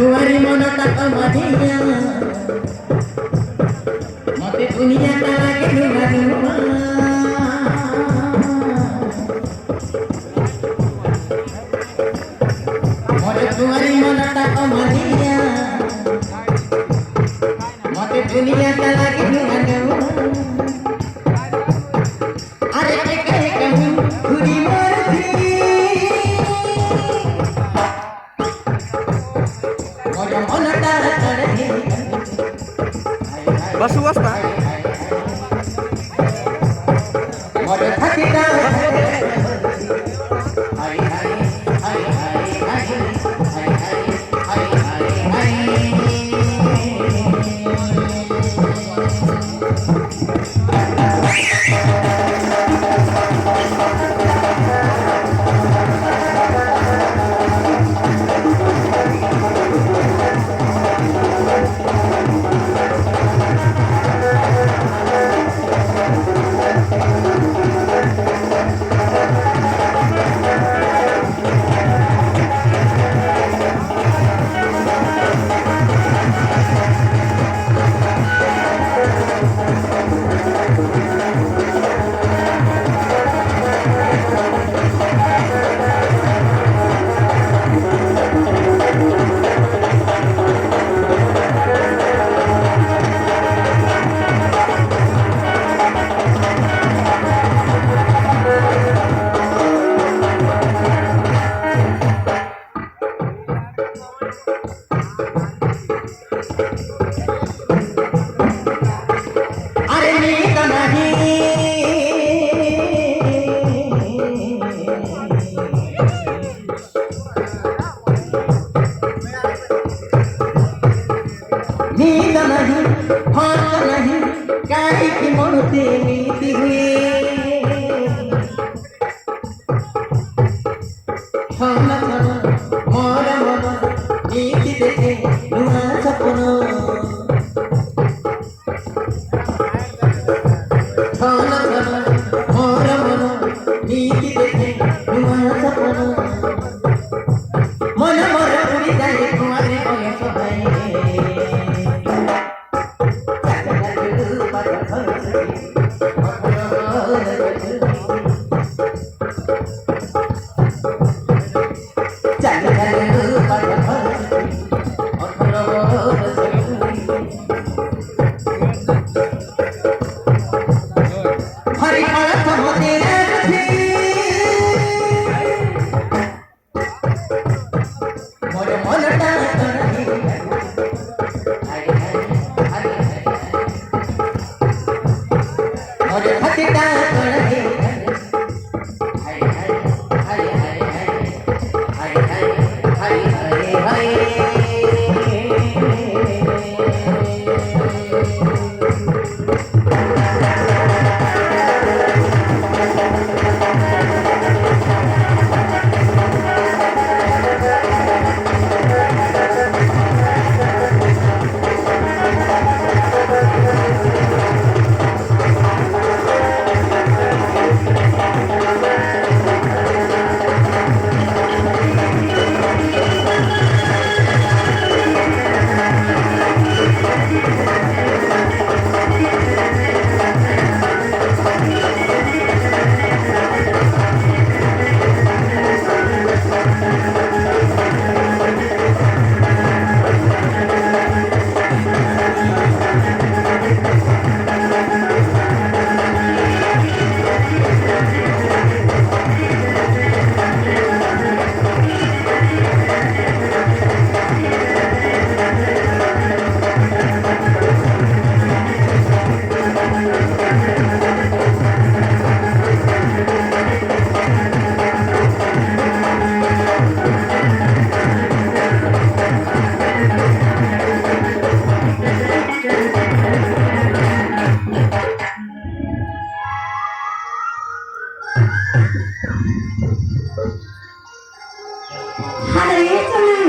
तुम्हारी मनोता कमदिया मते दुनिया का लागे डुमा डुमा मोरे तुम्हारी मनोता कमदिया मते दुनिया का लागे डुमा डुमा अरे के कहूं खुदी मरती बस वास्ता नींद नहीं भात नहीं काहे की मोहते मिलती हुई खाना खाना मोरा मोरा नीति देखे नुआ सपना खाना खाना मोरा मोरा नीति देखे नुआ सपना मन मोरा उड़ी जाए तुम्हारे बोले सहाय हरी हाडळीचं